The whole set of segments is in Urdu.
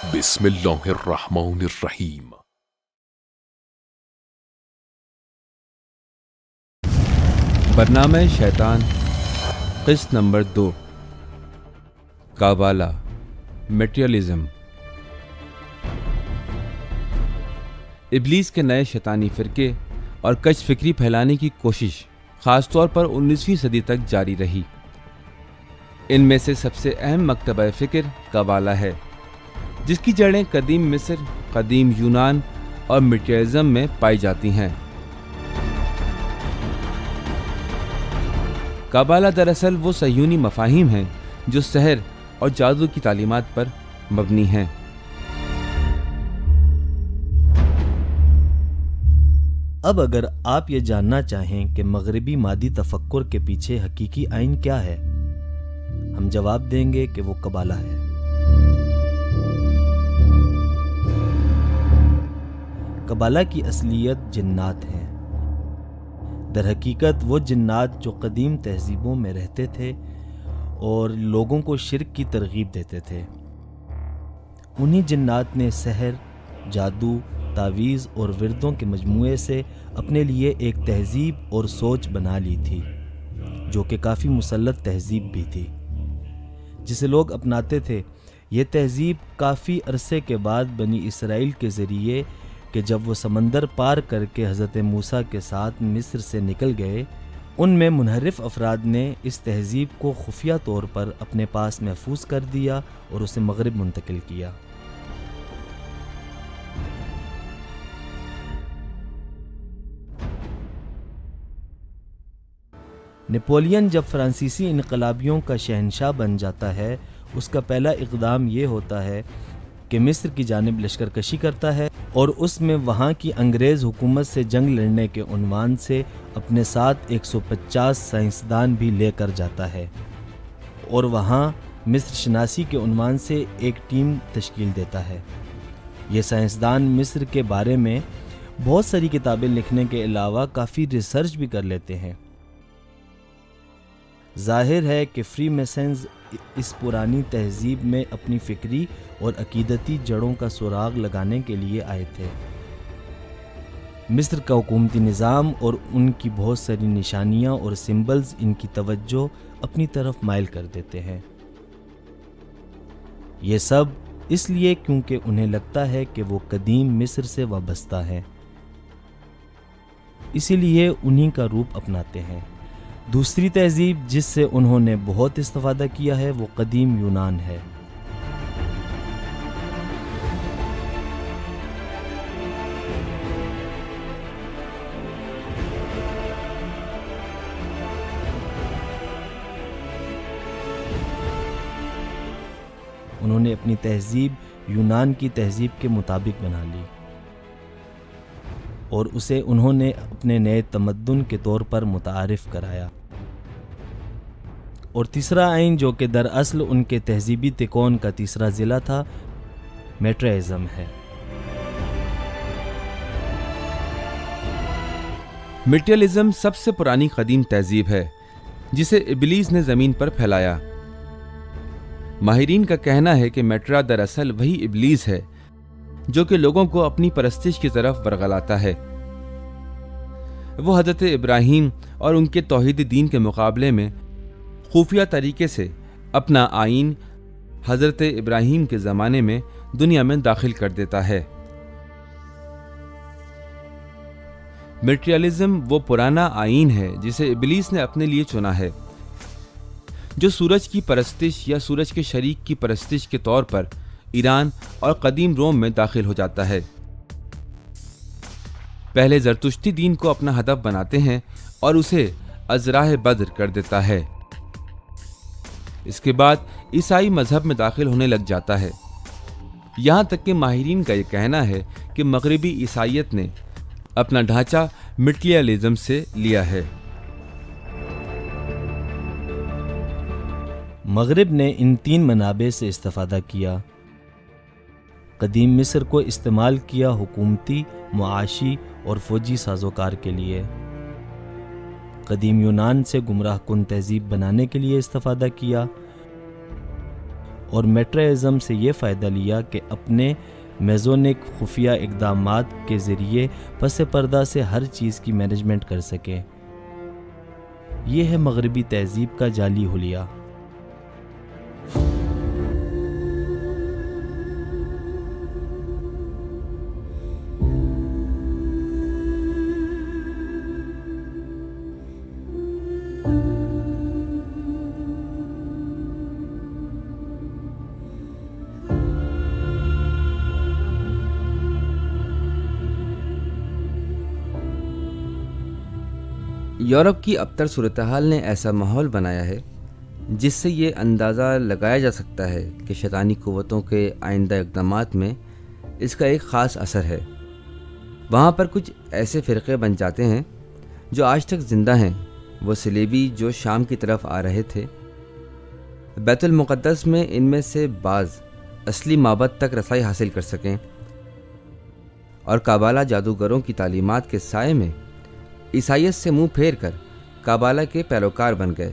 بسم اللہ الرحمن الرحیم۔ برنامہ شیطان قسط نمبر 2، کابالا، میٹریلزم۔ ابلیس کے نئے شیطانی فرقے اور کج فکری پھیلانے کی کوشش خاص طور پر 19ویں صدی تک جاری رہی۔ ان میں سے سب سے اہم مکتبہ فکر کابالا ہے، جس کی جڑیں قدیم مصر، قدیم یونان اور میٹریلزم میں پائی جاتی ہیں۔ کابالا دراصل وہ صہیونی مفاہیم ہیں جو سحر اور جادو کی تعلیمات پر مبنی ہیں۔ اب اگر آپ یہ جاننا چاہیں کہ مغربی مادی تفکر کے پیچھے حقیقی آئین کیا ہے، ہم جواب دیں گے کہ وہ کابالا ہے۔ کابالا کی اصلیت جنات ہیں۔ در حقیقت وہ جنات جو قدیم تہذیبوں میں رہتے تھے اور لوگوں کو شرک کی ترغیب دیتے تھے، انہی جنات نے سحر، جادو، تعویذ اور وردوں کے مجموعے سے اپنے لیے ایک تہذیب اور سوچ بنا لی تھی، جو کہ کافی مسلط تہذیب بھی تھی، جسے لوگ اپناتے تھے۔ یہ تہذیب کافی عرصے کے بعد بنی اسرائیل کے ذریعے کہ جب وہ سمندر پار کر کے حضرت موسیٰ کے ساتھ مصر سے نکل گئے، ان میں منحرف افراد نے اس تہذیب کو خفیہ طور پر اپنے پاس محفوظ کر دیا اور اسے مغرب منتقل کیا۔ نپولین جب فرانسیسی انقلابیوں کا شہنشاہ بن جاتا ہے، اس کا پہلا اقدام یہ ہوتا ہے کہ مصر کی جانب لشکر کشی کرتا ہے اور اس میں وہاں کی انگریز حکومت سے جنگ لڑنے کے عنوان سے اپنے ساتھ 150 سائنسدان بھی لے کر جاتا ہے، اور وہاں مصر شناسی کے عنوان سے ایک ٹیم تشکیل دیتا ہے۔ یہ سائنسدان مصر کے بارے میں بہت ساری کتابیں لکھنے کے علاوہ کافی ریسرچ بھی کر لیتے ہیں۔ ظاہر ہے کہ فری میسنز اس پرانی تہذیب میں اپنی فکری اور عقیدتی جڑوں کا سراغ لگانے کے لیے آئے تھے۔ مصر کا حکومتی نظام اور ان کی بہت ساری نشانیاں اور سمبلز ان کی توجہ اپنی طرف مائل کر دیتے ہیں۔ یہ سب اس لیے کیونکہ انہیں لگتا ہے کہ وہ قدیم مصر سے وابستہ ہیں، اسی لیے انہی کا روپ اپناتے ہیں۔ دوسری تہذیب جس سے انہوں نے بہت استفادہ کیا ہے وہ قدیم یونان ہے۔ انہوں نے اپنی تہذیب یونان کی تہذیب کے مطابق بنا لی اور اسے انہوں نے اپنے نئے تمدن کے طور پر متعارف کرایا۔ اور تیسرا آئین جو کہ دراصل ان کے تہذیبی تکون کا تیسرا ضلع تھا، میٹریلزم ہے۔ میٹریلزم سب سے پرانی قدیم تہذیب ہے جسے ابلیس نے زمین پر پھیلایا۔ ماہرین کا کہنا ہے کہ میٹرا دراصل وہی ابلیس ہے جو کہ لوگوں کو اپنی پرستش کی طرف ورغلاتا ہے۔ وہ حضرت ابراہیم اور ان کے توحید دین کے مقابلے میں خفیہ طریقے سے اپنا آئین حضرت ابراہیم کے زمانے میں دنیا میں داخل کر دیتا ہے۔ میٹریلزم وہ پرانا آئین ہے جسے ابلیس نے اپنے لیے چنا ہے، جو سورج کی پرستش یا سورج کے شریک کی پرستش کے طور پر ایران اور قدیم روم میں داخل ہو جاتا ہے۔ پہلے زرتشتی دین کو اپنا ہدف بناتے ہیں اور اسے ازراہ بدر کر دیتا ہے۔ اس کے بعد عیسائی مذہب میں داخل ہونے لگ جاتا ہے، یہاں تک کہ ماہرین کا یہ کہنا ہے کہ مغربی عیسائیت نے اپنا ڈھانچہ میٹریلزم سے لیا ہے۔ مغرب نے ان تین منابع سے استفادہ کیا۔ قدیم مصر کو استعمال کیا حکومتی، معاشی اور فوجی سازوکار کے لیے۔ قدیم یونان سے گمراہ کن تہذیب بنانے کے لیے استفادہ کیا، اور میٹرائزم سے یہ فائدہ لیا کہ اپنے میزونک خفیہ اقدامات کے ذریعے پس پردہ سے ہر چیز کی مینجمنٹ کر سکے۔ یہ ہے مغربی تہذیب کا جعلی حلیہ۔ یورپ کی ابتر صورتحال نے ایسا ماحول بنایا ہے جس سے یہ اندازہ لگایا جا سکتا ہے کہ شیطانی قوتوں کے آئندہ اقدامات میں اس کا ایک خاص اثر ہے۔ وہاں پر کچھ ایسے فرقے بن جاتے ہیں جو آج تک زندہ ہیں، وہ صلیبی جو شام کی طرف آ رہے تھے۔ بیت المقدس میں ان میں سے بعض اصلی معبد تک رسائی حاصل کر سکیں اور کابالہ جادوگروں کی تعلیمات کے سائے میں عیسائیت سے منہ پھیر کر کابالہ کے پیروکار بن گئے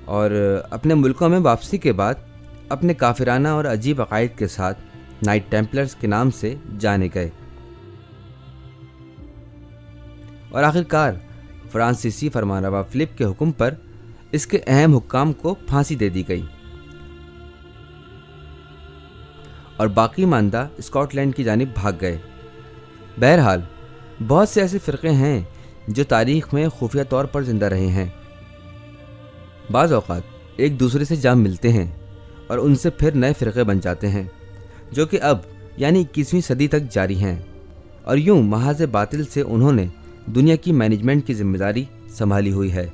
اور اپنے ملکوں میں واپسی کے بعد اپنے کافرانہ اور عجیب عقائد کے ساتھ نائٹ ٹیمپلرز کے نام سے جانے گئے، اور آخرکار فرانسیسی فرمانروا فلپ کے حکم پر اس کے اہم حکام کو پھانسی دے دی گئی اور باقی ماندہ اسکاٹ لینڈ کی جانب بھاگ گئے۔ بہرحال بہت سے ایسے فرقے ہیں جو تاریخ میں خفیہ طور پر زندہ رہے ہیں۔ بعض اوقات ایک دوسرے سے جا ملتے ہیں اور ان سے پھر نئے فرقے بن جاتے ہیں جو کہ اب یعنی 21ویں صدی تک جاری ہیں، اور یوں محاذ باطل سے انہوں نے دنیا کی مینجمنٹ کی ذمہ داری سنبھالی ہوئی ہے۔